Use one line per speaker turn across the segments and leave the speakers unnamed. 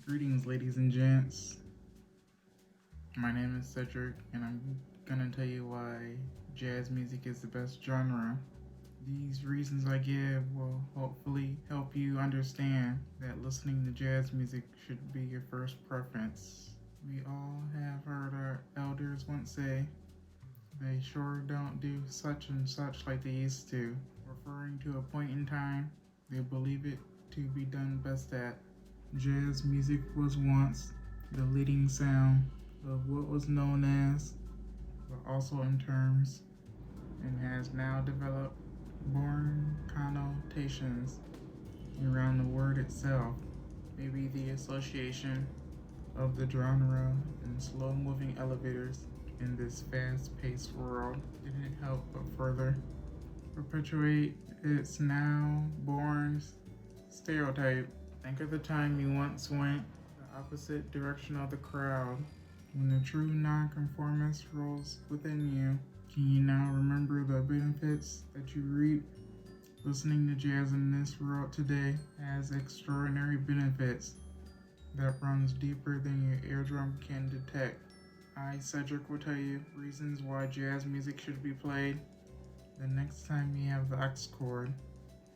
Greetings, ladies and gents. My name is Cedric, and I'm gonna tell you why jazz music is the best genre. These reasons I give will hopefully help you understand that listening to jazz music should be your first preference. We all have heard our elders once say, they sure don't do such and such like they used to, referring to a point in time they believe it to be done best at. Jazz music was once the leading sound of what was known as, but also in terms, and has now developed born connotations around the word itself. Maybe the association of the genre and slow moving elevators in this fast paced world didn't help but further perpetuate its now born stereotype. Think of the time you once went the opposite direction of the crowd. When the true nonconformist rose within you, can you now remember the benefits that you reap? Listening to jazz in this world today has extraordinary benefits that runs deeper than your eardrum can detect. I, Cedric, will tell you reasons why jazz music should be played the next time you have the X chord.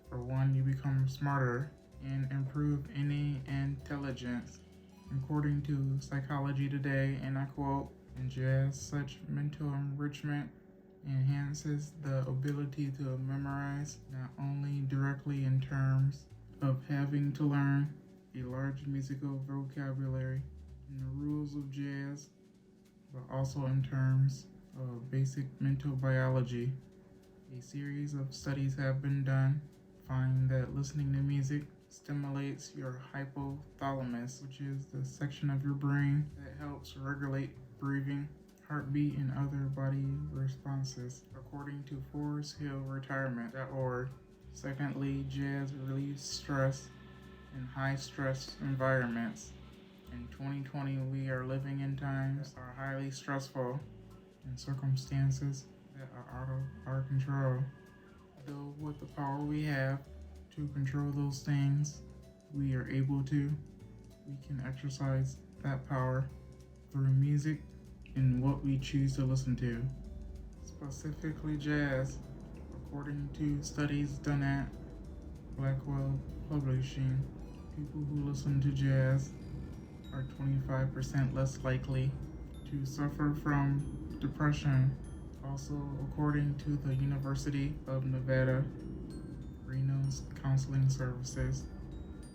For one, you become smarter and improve any intelligence. According to Psychology Today, and I quote, in jazz, such mental enrichment enhances the ability to memorize not only directly in terms of having to learn a large musical vocabulary and the rules of jazz, but also in terms of basic mental biology. A series of studies have been done find that listening to music stimulates your hypothalamus, which is the section of your brain that helps regulate breathing, heartbeat, and other body responses, according to ForestHillRetirement.org. Secondly, jazz relieves stress in high stress environments. In 2020, we are living in times that are highly stressful and circumstances that are out of our control. Though with the power we have to control those things, we are able to, we can exercise that power through music and what we choose to listen to. Specifically jazz, according to studies done at Blackwell Publishing, people who listen to jazz are 25% less likely to suffer from depression. Also, according to the University of Nevada, Reno's counseling services,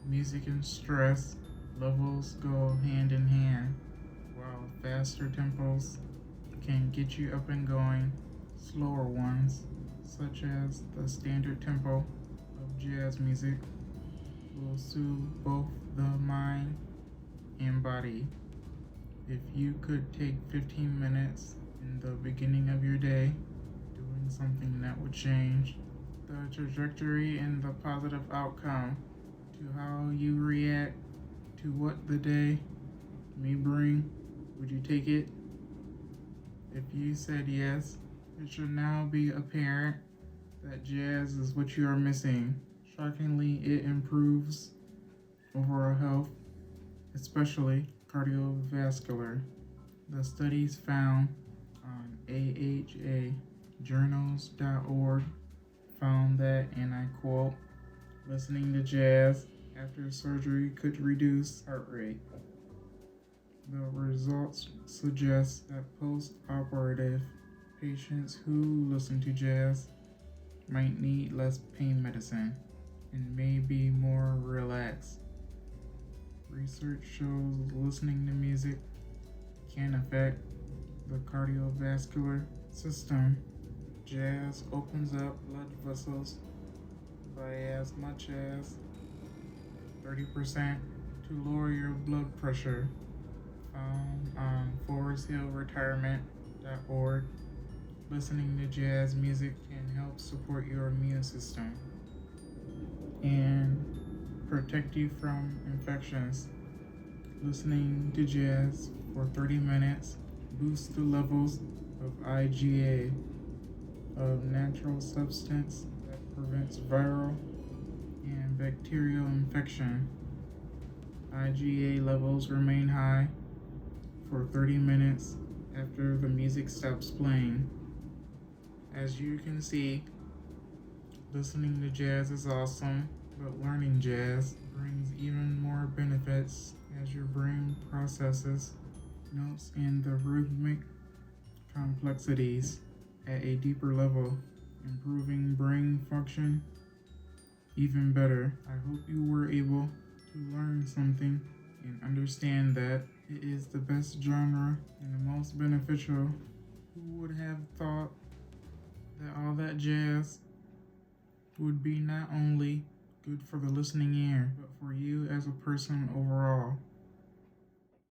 music and stress levels go hand in hand. While faster tempos can get you up and going, slower ones, such as the standard tempo of jazz music, will soothe both the mind and body. If you could take 15 minutes in the beginning of your day doing something that would change the trajectory and the positive outcome to how you react to what the day may bring, would you take it? If you said yes, it should now be apparent that jazz is what you are missing. Shockingly, it improves overall health, especially cardiovascular. The studies found on AHAjournals.org found that, and I quote, listening to jazz after surgery could reduce heart rate. The results suggest that post-operative patients who listen to jazz might need less pain medicine and may be more relaxed. Research shows listening to music can affect the cardiovascular system. Jazz opens up blood vessels by as much as 30% to lower your blood pressure. Found on ForestHillRetirement.org, listening to jazz music can help support your immune system and protect you from infections. Listening to jazz for 30 minutes boosts the levels of IgA, a natural substance that prevents viral and bacterial infection. IgA levels remain high for 30 minutes after the music stops playing. As you can see, listening to jazz is awesome, but learning jazz brings even more benefits as your brain processes notes and the rhythmic complexities at a deeper level, improving brain function even better. I hope you were able to learn something and understand that it is the best genre and the most beneficial. Who would have thought that all that jazz would be not only good for the listening ear, but for you as a person overall?